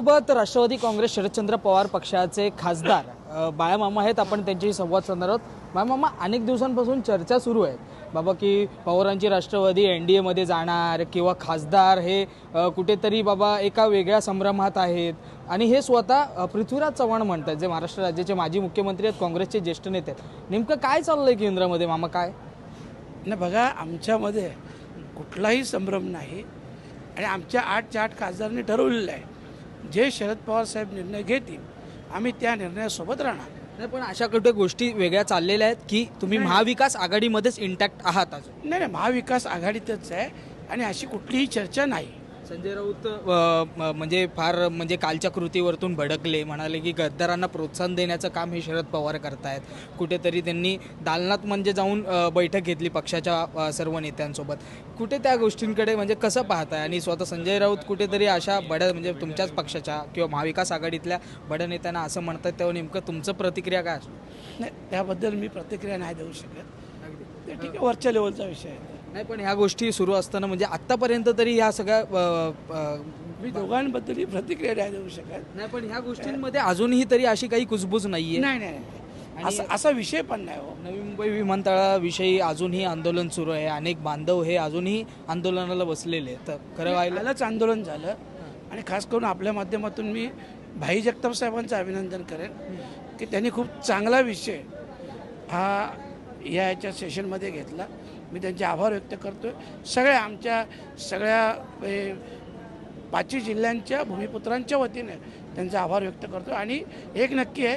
आपल्यासोबत राष्ट्रवादी काँग्रेस शरदचंद्र पवार पक्षाचे खासदार बाळामामा आहेत. आपण त्यांच्याशी संवाद साधणार आहोत. बाळामामा, अनेक दिवसांपासून चर्चा सुरू आहे बाबा की पवारांची राष्ट्रवादी NDA मध्ये जाणार किंवा खासदार हे कुठेतरी बाबा एका वेगळ्या संभ्रमात आहेत आणि हे स्वतः पृथ्वीराज चव्हाण म्हणतात, जे महाराष्ट्र राज्याचे माजी मुख्यमंत्री आहेत, काँग्रेसचे ज्येष्ठ नेते आहेत. नेमकं काय चाललंय केंद्रामध्ये मामा? काय नाही बघा, आमच्यामध्ये कुठलाही संभ्रम नाही आणि आमच्या 8च्या 8 खासदारांनी ठरवलेलं आहे, जे शरद पवार साहेब निर्णय घेतील आम्ही त्या निर्णयासोबत राहणार. नाही, पण अशा कुठे गोष्टी वेगळ्या चाललेल्या आहेत की तुम्ही महाविकास आघाडीमध्येच इंटॅक्ट आहात अजून? नाही, महाविकास आघाडीतच आहे आणि अशी कुठलीही चर्चा नाही. संजय राऊत म्हणजे फार म्हणजे कालच्या कृतीवरतून भडकले, म्हणाले की गद्दारांना प्रोत्साहन देण्याचं काम हे शरद पवार करतायत. कुठेतरी त्यांनी दालनात म्हणजे जाऊन बैठक घेतली पक्षाच्या सर्व नेत्यांसोबत. कुठे त्या गोष्टींकडे म्हणजे कसं पाहताय? आणि स्वतः संजय राऊत कुठेतरी अशा बड्या म्हणजे तुमच्याच पक्षाच्या किंवा महाविकास आघाडीतल्या बड्या नेत्यांना असं म्हणतात, तेव्हा नेमकं तुमचं प्रतिक्रिया काय असतो? नाही, त्याबद्दल मी प्रतिक्रिया नाही देऊ शकत. ते ठीक आहे, वरच्या लेवलचा विषय आहे. नाही, पण ह्या गोष्टी सुरू असताना म्हणजे आत्तापर्यंत तरी ह्या सगळ्या मी दोघांबद्दलही प्रतिक्रिया नाही देऊ शकत. नाही, पण ह्या गोष्टींमध्ये अजूनही तरी अशी काही कुजबूज नाहीये. नाही नाही नाही, असा विषय पण नाही हो. नवी मुंबई विमानतळाविषयी अजूनही आंदोलन सुरू आहे. अनेक बांधव हे अजूनही आंदोलनाला बसलेले. तर खरं व्हायलाच आंदोलन झालं आणि खास करून आपल्या माध्यमातून मी भाई जगताप साहेबांचं अभिनंदन करेन की त्यांनी खूप चांगला विषय हा याच्या सेशनमध्ये घेतला. मी त्यांचे आभार व्यक्त करतो. आमच्या सगळ्या 5 जिल्ह्यांच्या भूमिपुत्रांच्या वतीने त्यांचा आभार व्यक्त करतो. आणि एक नक्की आहे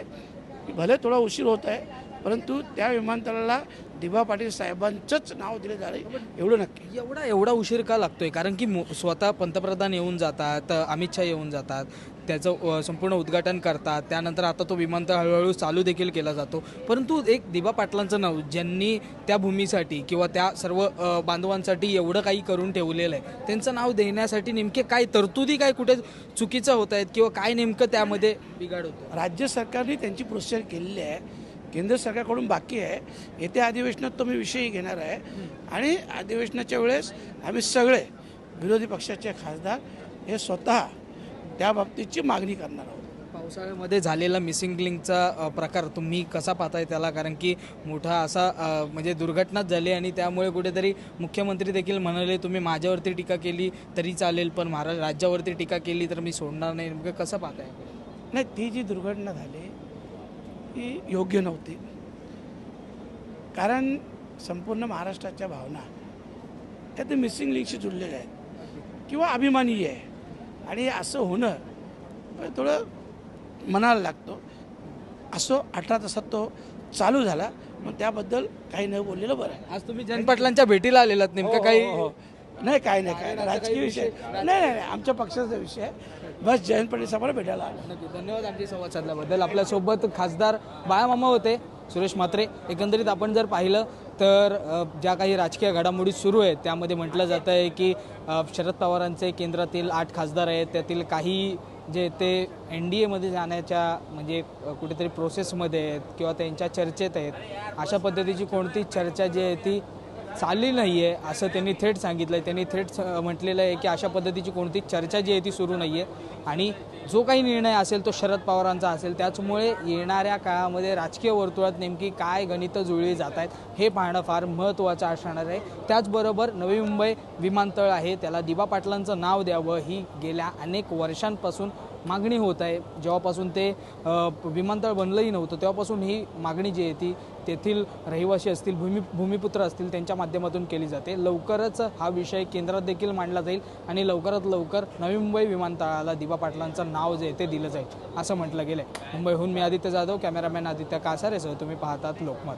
की भले थोडा उशीर होत आहे, परंतु त्या विमानतळाला दिबा पाटील साहेबांचंच नाव दिलं जाईल एवढं नक्की. एवढा उशीर का लागतोय? कारण की स्वतः पंतप्रधान येऊन जातात, अमित शहा येऊन जातात, त्याचं संपूर्ण उद्घाटन करतात, त्यानंतर आता तो विमानतळ हळूहळू चालू देखील केला जातो. परंतु एक दिबा पाटलांचं नाव, ज्यांनी त्या भूमीसाठी किंवा त्या सर्व बांधवांसाठी एवढं काही करून ठेवलेलं आहे, त्यांचं नाव देण्यासाठी नेमके काय तरतुदी काय कुठे चुकीचं होत आहेत किंवा काय नेमकं त्यामध्ये बिघाड होतं? राज्य सरकारने त्यांची प्रोसिजर केलेली आहे, केंद्र सरकारकडून बाकी आहे. येत्या अधिवेशनात तो मी विषयही घेणार आहे आणि अधिवेशनाच्या वेळेस आम्ही सगळे विरोधी पक्षाचे खासदार हे स्वतः त्या बाबतीची मागणी करणार आहोत. पावसाळ्यामध्ये झालेला मिसिंग लिंकचा प्रकार तुम्ही कसा पाहताय त्याला? कारण की मोठा असा म्हणजे दुर्घटनाच झाली आणि त्यामुळे कुठेतरी मुख्यमंत्री देखील म्हणाले, तुम्ही माझ्यावरती टीका केली तरी चालेल, पण महाराष्ट्र राज्यावरती टीका केली तर मी सोडणार नाही. नेमकं कसं पाहताय? नाही, ती जी दुर्घटना झाली ती योग्य नव्हती. कारण संपूर्ण महाराष्ट्राच्या भावना त्या मिसिंग लिंकशी जुळलेल्या आहेत किंवा अभिमानीय आहे आणि असं होणं थोडं मनाला लागतो. असो, 18 तासात तो चालू झाला, मग त्याबद्दल काही न बोललेलं बरं आहे. आज तुम्ही जयंत पाटलांच्या भेटीला आलेलात, नेमकं काही? नाही, काय नाही राजकीय विषय नाही, आमच्या पक्षाचा विषय आहे. बस जयंत पाटील साहेबांना भेटायला आलो. धन्यवाद आमची संवाद साधल्याबद्दल. आपल्यासोबत खासदार बाळामामा होते, सुरेश म्हात्रे. एकंदरीत आपण जर पाहिलं तर ज्या काही राजकीय घडामोडी सुरू आहेत त्यामध्ये म्हटलं जातं आहे की शरद पवारांचे केंद्रातील 8 खासदार आहेत, त्यातील काही जे ते NDA मध्ये जाण्याच्या म्हणजे कुठेतरी प्रोसेसमध्ये आहेत किंवा त्यांच्या चर्चेत आहेत. अशा पद्धतीची कोणती चर्चा जी आहे ती चालली नाही आहे असं त्यांनी थेट सांगितलं आहे. त्यांनी थेट म्हटलेलं आहे की अशा पद्धतीची कोणती चर्चा जी आहे ती सुरू नाही आहे आणि जो काही निर्णय असेल तो शरद पवारांचा असेल. त्याचमुळे येणाऱ्या काळामध्ये राजकीय वर्तुळात नेमकी काय गणितं जुळली जात आहेत हे पाहणं फार महत्त्वाचं असणार आहे. त्याचबरोबर नवी मुंबई विमानतळ आहे, त्याला दिबा पाटलांचं नाव द्यावं ही गेल्या अनेक वर्षांपासून मागणी होत आहे. जेव्हापासून ते विमानतळ बनलंही नव्हतं तेव्हापासून ही मागणी जी आहे ती तेथील रहिवासी असतील, भूमिपुत्र असतील त्यांच्या माध्यमातून केली जाते. लवकरच हा विषय केंद्रात देखील मांडला जाईल आणि लवकरात लवकर नवी मुंबई विमानतळाला दिबा पाटलांचं नाव जे आहे ते दिलं जाईल असं म्हटलं गेलं आहे. मुंबईहून मी आदित्य जाधव, कॅमेरामॅन आदित्य कासारेसह तुम्ही पाहतात लोकमत.